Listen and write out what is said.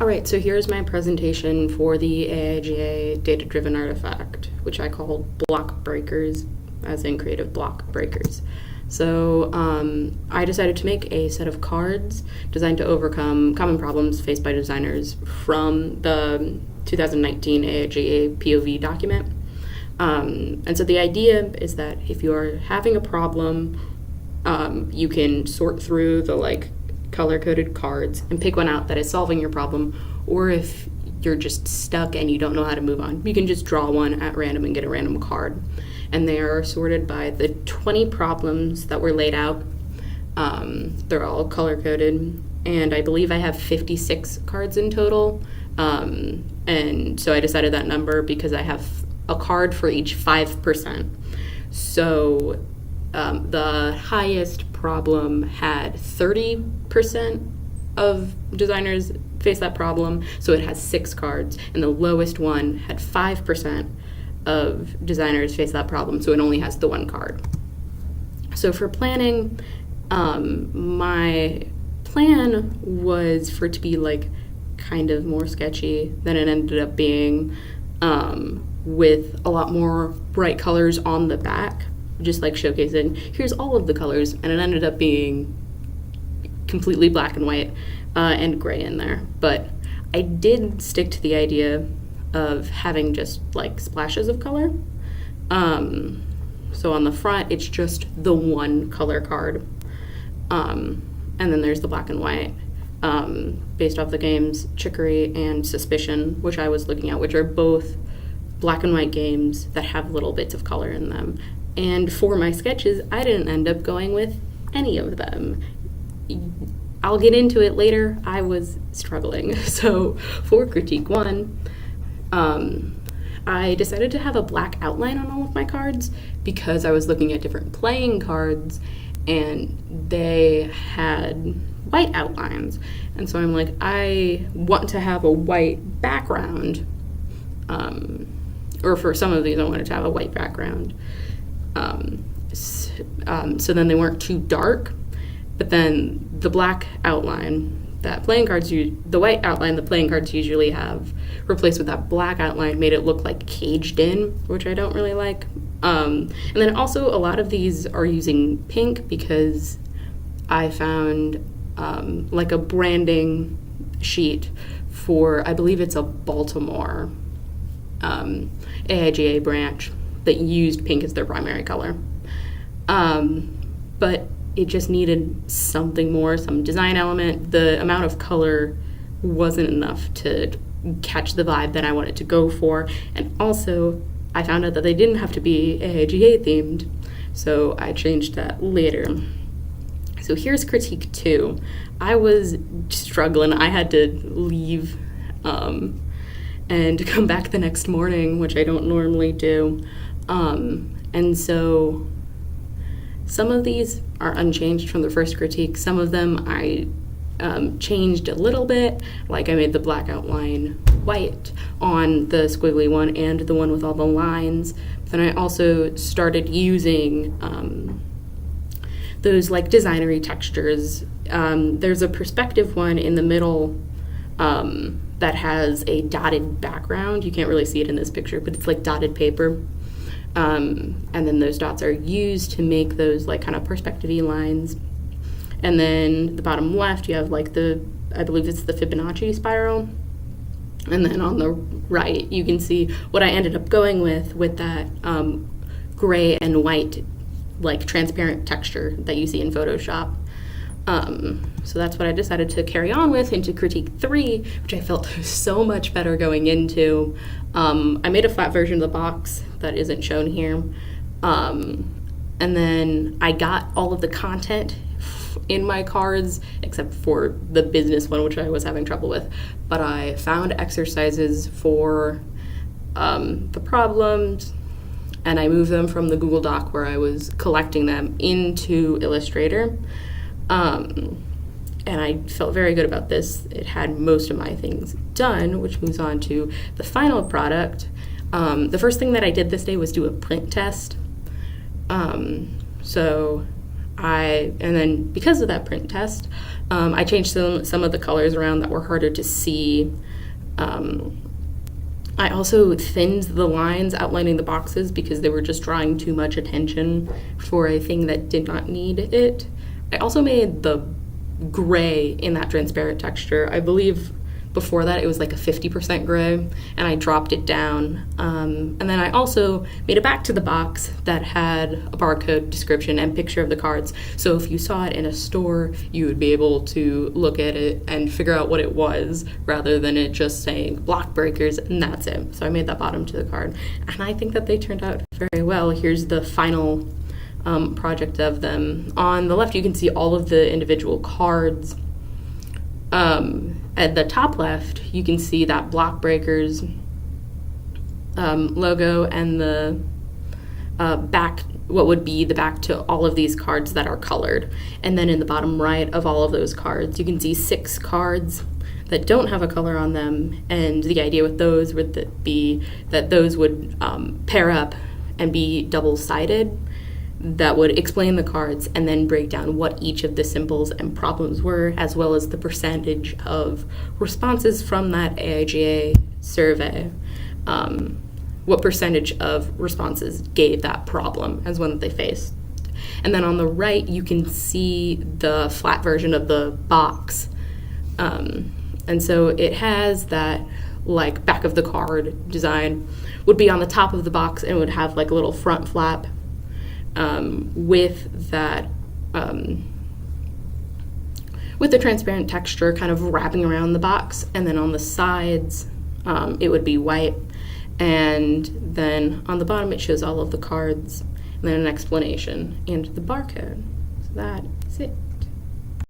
All right, so here's my presentation for the AIGA Data Driven Artifact, which I called block breakers, as in creative block breakers. So I decided to make a set of cards designed to overcome common problems faced by designers from the 2019 AIGA POV document. And so the idea is that if you're having a problem, you can sort through the color-coded cards and pick one out that is solving your problem, or if you're just stuck and you don't know how to move on, you can just draw one at random and get a random card. And they are sorted by the 20 problems that were laid out. They're all color-coded, and I believe I have 56 cards in total. And so I decided that number because I have a card for each 5%. So the highest problem had 30% of designers face that problem, so it has 6 cards, and the lowest one had 5% of designers face that problem, so it only has the 1 card. So for planning, my plan was for it to be kind of more sketchy than it ended up being, with a lot more bright colors on the back, just showcasing here's all of the colors, and it ended up being completely black and white and gray in there. But I did stick to the idea of having just splashes of color. So on the front it's just the 1 color card, and then there's the black and white, based off the games Chicory and Suspicion, which I was looking at, which are both black and white games that have little bits of color in them. And for my sketches, I didn't end up going with any of them. I'll get into it later. I was struggling. So for critique 1, I decided to have a black outline on all of my cards because I was looking at different playing cards and they had white outlines. And so I'm like, I want to have a white background. Or for some of these, I wanted to have a white background. So then they weren't too dark, but then the black outline that playing cards the white outline the playing cards usually have, replaced with that black outline, made it look caged in, which I don't really like. And then also a lot of these are using pink because I found a branding sheet for, I believe it's a Baltimore AIGA branch that used pink as their primary color. But it just needed something more, some design element. The amount of color wasn't enough to catch the vibe that I wanted to go for. And also, I found out that they didn't have to be AIGA themed, so I changed that later. So here's critique 2. I was struggling. I had to leave and come back the next morning, which I don't normally do. And so some of these are unchanged from the first critique. Some of them I changed a little bit, I made the black outline white on the squiggly one and the one with all the lines. But then I also started using those designery textures. There's a perspective one in the middle that has a dotted background. You can't really see it in this picture, but it's dotted paper. And then those dots are used to make those kind of perspective-y lines. And then the bottom left, you have I believe it's the Fibonacci spiral. And then on the right, you can see what I ended up going with that gray and white, transparent texture that you see in Photoshop. So that's what I decided to carry on with into critique 3, which I felt so much better going into. I made a flat version of the box that isn't shown here. And then I got all of the content in my cards, except for the business one, which I was having trouble with. But I found exercises for the problems, and I moved them from the Google Doc where I was collecting them into Illustrator. And I felt very good about this. It had most of my things done, which moves on to the final product. The first thing that I did this day was do a print test. So and then because of that print test, I changed some of the colors around that were harder to see. I also thinned the lines outlining the boxes because they were just drawing too much attention for a thing that did not need it. I also made the gray in that transparent texture. I believe before that it was like a 50% gray, and I dropped it down. And then I also made a back to the box that had a barcode description and picture of the cards. So if you saw it in a store, you would be able to look at it and figure out what it was, rather than it just saying block breakers and that's it. So I made that bottom to the card, and I think that they turned out very well. Here's the final project of them. On the left, you can see all of the individual cards. At the top left, you can see that Block Breakers logo and the back, what would be the back to all of these cards that are colored. And then in the bottom right of all of those cards, you can see 6 cards that don't have a color on them. And the idea with those would be that those would pair up and be double-sided. That would explain the cards and then break down what each of the symbols and problems were, as well as the percentage of responses from that AIGA survey. What percentage of responses gave that problem as one that they faced. And then on the right, you can see the flat version of the box. And so it has that like back of the card design would be on the top of the box, and would have like a little front flap with that, with the transparent texture kind of wrapping around the box. And then on the sides, it would be white. And then on the bottom, it shows all of the cards, and then an explanation and the barcode. So that is it.